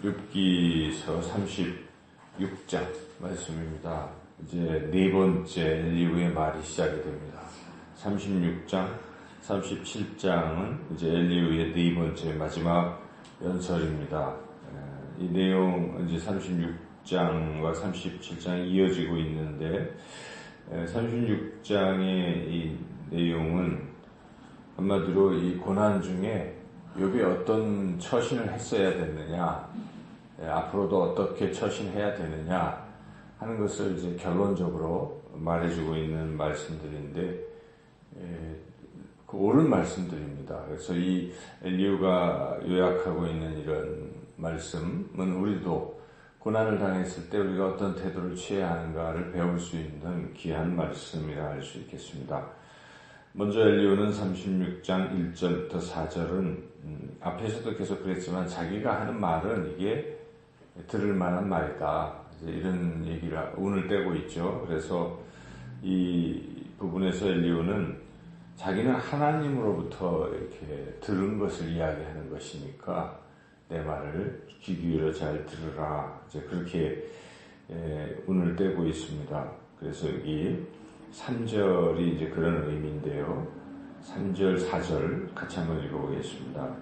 욥기서 36장 말씀입니다. 이제 네 번째 엘리후의 말이 시작이 됩니다. 36장, 37장은 이제 엘리후의 네 번째 마지막 연설입니다. 이 내용 이제 36장과 37장이 이어지고 있는데 36장의 이 내용은 한마디로 이 고난 중에 욥이 어떤 처신을 했어야 됐느냐, 앞으로도 어떻게 처신해야 되느냐 하는 것을 이제 결론적으로 말해주고 있는 말씀들인데, 그 옳은 말씀들입니다. 그래서 이 엘리후가 요약하고 있는 이런 말씀은 우리도 고난을 당했을 때 우리가 어떤 태도를 취해야 하는가를 배울 수 있는 귀한 말씀이라 할 수 있겠습니다. 먼저 엘리후는 36장 1절부터 4절은 앞에서도 계속 그랬지만 자기가 하는 말은 이게 들을 만한 말이다, 이런 얘기를 운을 떼고 있죠. 그래서 이 부분에서 엘리후는 자기는 하나님으로부터 이렇게 들은 것을 이야기하는 것이니까 내 말을 귀 기울여 잘 들으라, 이제 그렇게 운을 떼고 있습니다. 그래서 여기 3절이 이제 그런 의미인데요. 3절, 4절 같이 한번 읽어보겠습니다.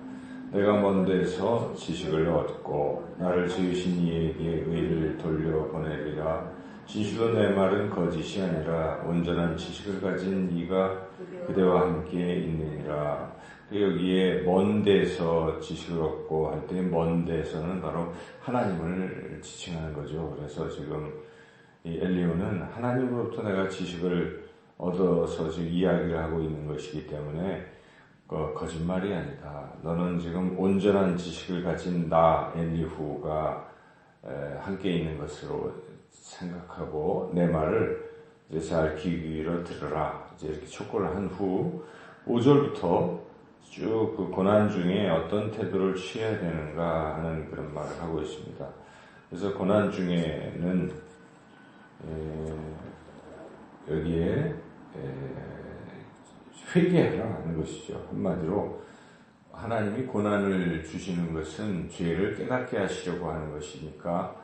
내가 먼 데서 지식을 얻고 나를 지으신 이에게 의를 돌려보내리라. 진실로 내 말은 거짓이 아니라 온전한 지식을 가진 이가 그대와 함께 있느니라. 여기에 먼 데서 지식을 얻고 할 때 먼 데서는 바로 하나님을 지칭하는 거죠. 그래서 지금 이 엘리후는 하나님으로부터 내가 지식을 얻어서 지금 이야기를 하고 있는 것이기 때문에 거짓말이 아니다. 너는 지금 온전한 지식을 가진 나 엘리후가 함께 있는 것으로 생각하고 내 말을 이제 잘 귀 기울여 들으라. 이제 이렇게 촉구를 한 후 5절부터 쭉 그 고난 중에 어떤 태도를 취해야 되는가 하는 그런 말을 하고 있습니다. 그래서 고난 중에는 여기에 회개하라 하는 것이죠. 한마디로 하나님이 고난을 주시는 것은 죄를 깨닫게 하시려고 하는 것이니까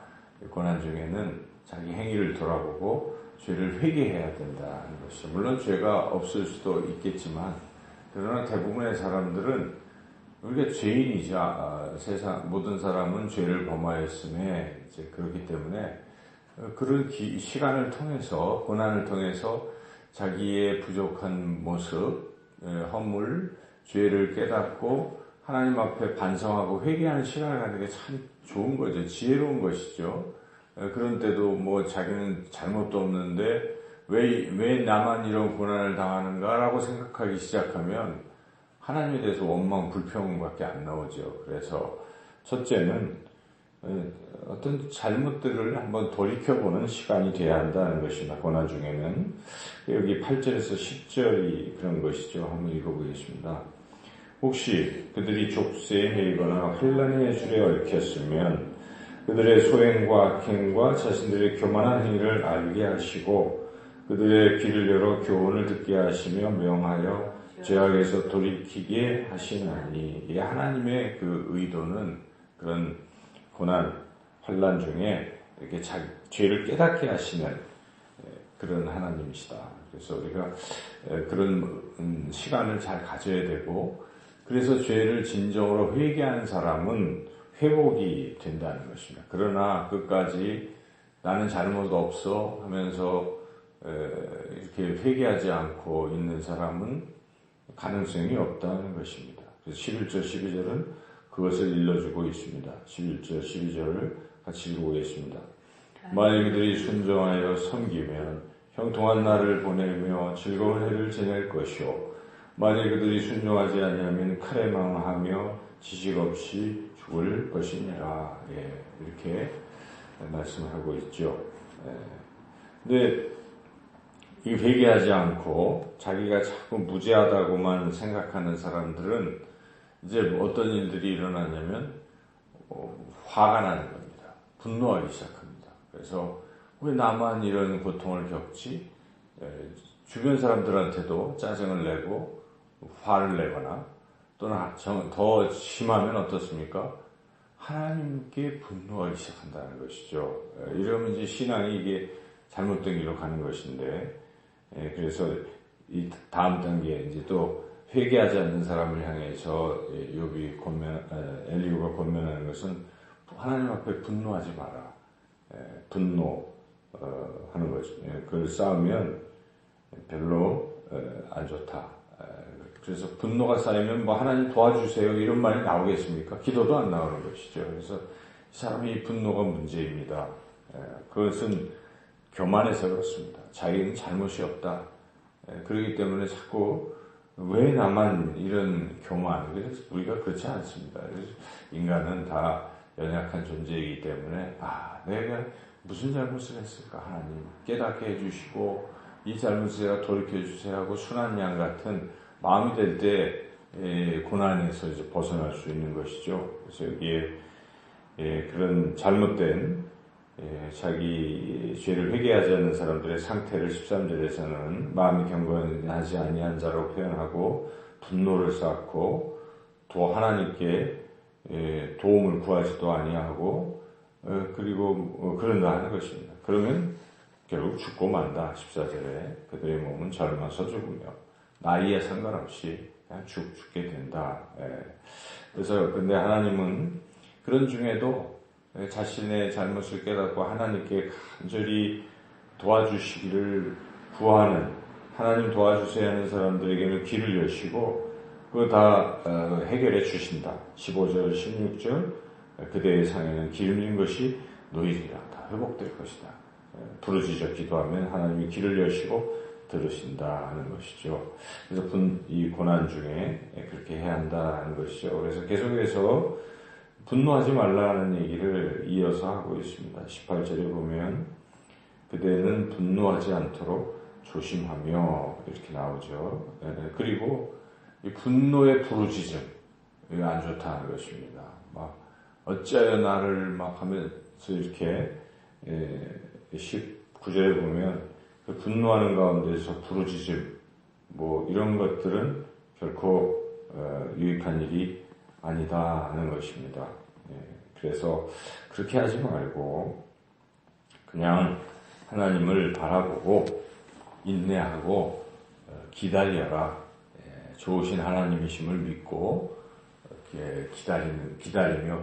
고난 중에는 자기 행위를 돌아보고 죄를 회개해야 된다는 것이죠. 물론 죄가 없을 수도 있겠지만, 그러나 대부분의 사람들은 우리가 죄인이자 세상 모든 사람은 죄를 범하였음에 이제 그렇기 때문에 그런 시간을 통해서, 고난을 통해서 자기의 부족한 모습, 허물, 죄를 깨닫고 하나님 앞에 반성하고 회개하는 시간을 갖는 게 참 좋은 거죠. 지혜로운 것이죠. 그런데도 뭐 자기는 잘못도 없는데 왜 나만 이런 고난을 당하는가라고 생각하기 시작하면 하나님에 대해서 원망, 불평밖에 안 나오죠. 그래서 첫째는 어떤 잘못들을 한번 돌이켜보는 시간이 돼야 한다는 것입니다. 고난 중에는. 여기 8절에서 10절이 그런 것이죠. 한번 읽어보겠습니다. 혹시 그들이 족쇄에 매이거나 환난의 줄에 얽혔으면 그들의 소행과 악행과 자신들의 교만한 행위를 알게 하시고 그들의 귀를 열어 교훈을 듣게 하시며 명하여 죄악에서 돌이키게 하시나니, 이 하나님의 그 의도는 그런 고난, 환난 중에 이렇게 죄를 깨닫게 하시는 그런 하나님이시다. 그래서 우리가 그런 시간을 잘 가져야 되고, 그래서 죄를 진정으로 회개하는 사람은 회복이 된다는 것입니다. 그러나 끝까지 나는 잘못 없어 하면서 이렇게 회개하지 않고 있는 사람은 가능성이 없다는 것입니다. 그래서 11절, 12절은 그것을 일러주고 있습니다. 11절, 12절을 같이 읽어보겠습니다. 만일 그들이 순종하여 섬기면 형통한 날을 보내며 즐거운 해를 지낼 것이요, 만일 그들이 순종하지 아니하면 칼에 망하며 지식 없이 죽을 것이니라. 이렇게 말씀을 하고 있죠. 근데 이 회개하지 않고 자기가 자꾸 무죄하다고만 생각하는 사람들은 이제 어떤 일들이 일어나냐면 화가 나는 겁니다. 분노하기 시작합니다. 그래서 왜 나만 이런 고통을 겪지? 주변 사람들한테도 짜증을 내고 화를 내거나, 또는 더 심하면 어떻습니까? 하나님께 분노하기 시작한다는 것이죠. 이러면 이제 신앙이 이게 잘못된 길로 가는 것인데, 그래서 이 다음 단계에 이제 또 회개하지 않는 사람을 향해서 엘리후가 권면하는 것은 하나님 앞에 분노하지 마라. 분노하는 거죠. 그걸 쌓으면 별로 안 좋다. 그래서 분노가 쌓이면 뭐 하나님 도와주세요 이런 말이 나오겠습니까? 기도도 안 나오는 것이죠. 그래서 이 사람이 분노가 문제입니다. 그것은 교만해서 그렇습니다. 자기는 잘못이 없다. 그렇기 때문에 자꾸 왜 나만 이런 교만? 그래서 우리가 그렇지 않습니다. 그래서 인간은 다 연약한 존재이기 때문에 내가 무슨 잘못을 했을까? 하나님 깨닫게 해주시고 이 잘못을 돌이켜주세요 하고 순한 양 같은 마음이 될 때 고난에서 이제 벗어날 수 있는 것이죠. 그래서 여기에 그런 잘못된 자기 죄를 회개하지 않는 사람들의 상태를 13절에서는 마음이 경건하지 아니한 자로 표현하고 분노를 쌓고 또 하나님께 도움을 구하지도 아니하고 그리고 그런다 하는 것입니다. 그러면 결국 죽고 만다. 14절에 그들의 몸은 젊어서 죽으며 나이에 상관없이 그냥 죽게 된다. 그래서 근데 하나님은 그런 중에도 자신의 잘못을 깨닫고 하나님께 간절히 도와주시기를 구하는 하나님 도와주세요 하는 사람들에게는 귀를 여시고 그거 다 해결해 주신다. 15절 16절 그대의 상에는 기름진 것이 너희들이라 다 회복될 것이다. 부르짖어 기도하면 하나님이 귀를 여시고 들으신다 하는 것이죠. 그래서 이 고난 중에 그렇게 해야 한다는 것이죠. 그래서 계속해서 분노하지 말라는 얘기를 이어서 하고 있습니다. 18절에 보면 그대는 분노하지 않도록 조심하며 이렇게 나오죠. 그리고 이 분노의 부르짖음 이거 안 좋다는 것입니다. 막 어찌하여 나를 막 하면서 이렇게 19절에 보면 그 분노하는 가운데서 부르짖음 뭐 이런 것들은 결코 유익한 일이 아니다 하는 것입니다. 그래서 그렇게 하지 말고 그냥 하나님을 바라보고 인내하고 기다려라. 좋으신 하나님이심을 믿고 이렇게 기다리며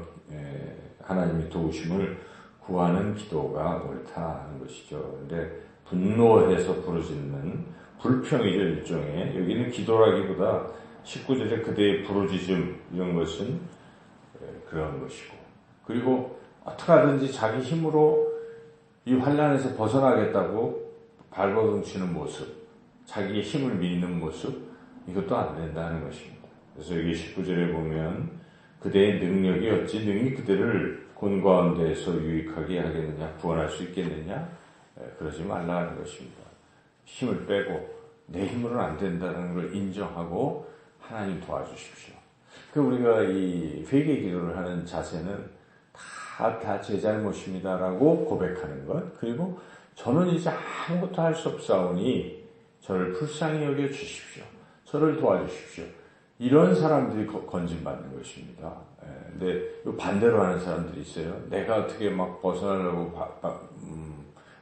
하나님의 도우심을 구하는 기도가 옳다 하는 것이죠. 근데 분노해서 부르짖는 불평이죠, 일종의. 여기는 기도라기보다 19절에 그대의 부르짖음 이런 것은 그런 것이고 그리고 어떻게든지 자기 힘으로 이 환난에서 벗어나겠다고 발버둥치는 모습, 자기의 힘을 믿는 모습 이것도 안 된다는 것입니다. 그래서 여기 19절에 보면 그대의 능력이 어찌 능히 그대를 곤 가운데에서 유익하게 하겠느냐, 구원할 수 있겠느냐, 그러지 말라는 것입니다. 힘을 빼고 내 힘으로는 안 된다는 걸 인정하고 하나님 도와주십시오. 그 우리가 이 회개 기도를 하는 자세는 다 제 잘못입니다라고 고백하는 것, 그리고 저는 이제 아무것도 할 수 없사오니 저를 불쌍히 여겨 주십시오. 저를 도와주십시오. 이런 사람들이 건진받는 것입니다. 근데 반대로 하는 사람들이 있어요. 내가 어떻게 막 벗어나려고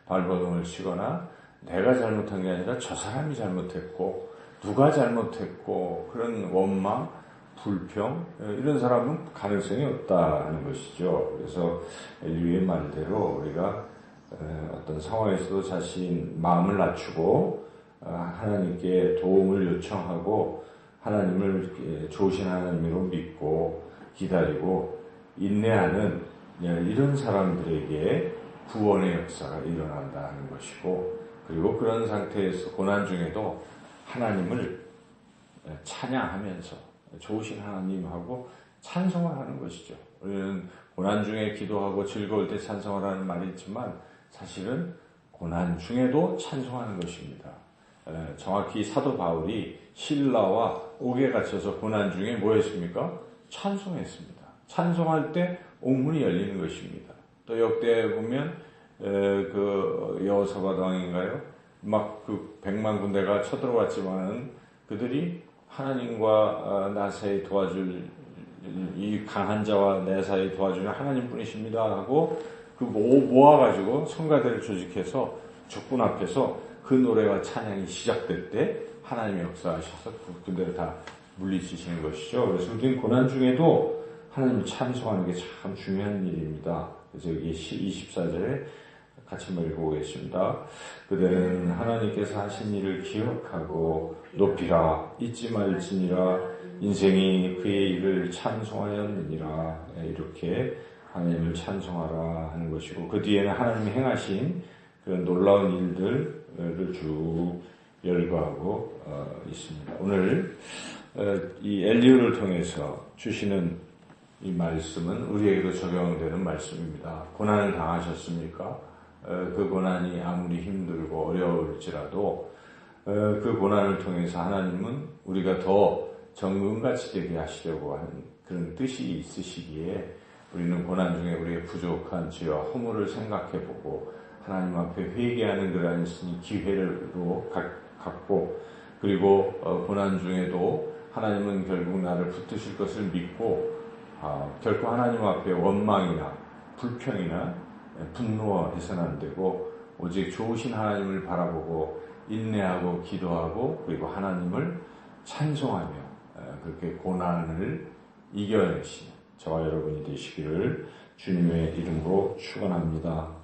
발버둥을 치거나 내가 잘못한 게 아니라 저 사람이 잘못했고 누가 잘못했고 그런 원망, 불평 이런 사람은 가능성이 없다는 것이죠. 그래서 엘리후의 말대로 우리가 어떤 상황에서도 자신 마음을 낮추고 하나님께 도움을 요청하고 하나님을 좋으신 하나님으로 믿고 기다리고 인내하는 이런 사람들에게 구원의 역사가 일어난다는 것이고 그리고 그런 상태에서 고난 중에도 하나님을 찬양하면서 좋으신 하나님하고 찬송을 하는 것이죠. 우리는 고난 중에 기도하고 즐거울 때 찬송을 하는 말이 있지만 사실은 고난 중에도 찬송하는 것입니다. 정확히 사도 바울이 신라와 옥에 갇혀서 고난 중에 뭐 했습니까? 찬송했습니다. 찬송할 때 옥문이 열리는 것입니다. 또 역대에 보면 그 여호사밧 왕인가요? 막 그 100만 군대가 쳐들어왔지만은 그들이 하나님과 나사에 도와줄 이 강한 자와 내 사이 도와주는 하나님뿐이십니다 하고 그 모아가지고 성가대를 조직해서 적군 앞에서 그 노래와 찬양이 시작될 때 하나님의 역사하셔서 그들을 다 물리치시는 것이죠. 그래서 우리는 고난 중에도 하나님을 찬송하는 게 참 중요한 일입니다. 그래서 여기 24절에 같이 한번 읽어보겠습니다. 그대는 하나님께서 하신 일을 기억하고 높이라 잊지 말지니라 인생이 그의 일을 찬송하였느니라. 이렇게 하나님을 찬송하라 하는 것이고 그 뒤에는 하나님이 행하신 그런 놀라운 일들을 쭉 열거하고 있습니다. 오늘 이 엘리후를 통해서 주시는 이 말씀은 우리에게도 적용되는 말씀입니다. 고난을 당하셨습니까? 그 고난이 아무리 힘들고 어려울지라도 그 고난을 통해서 하나님은 우리가 더 정금같이 되게 하시려고 하는 그런 뜻이 있으시기에 우리는 고난 중에 우리의 부족한 죄와 허물을 생각해보고 하나님 앞에 회개하는 그러한 기회로 갖고 그리고 고난 중에도 하나님은 결국 나를 붙드실 것을 믿고 결코 하나님 앞에 원망이나 불평이나 분노해서는 안 되고 오직 좋으신 하나님을 바라보고 인내하고 기도하고 그리고 하나님을 찬송하며 그렇게 고난을 이겨내시는 저와 여러분이 되시기를 주님의 이름으로 축원합니다.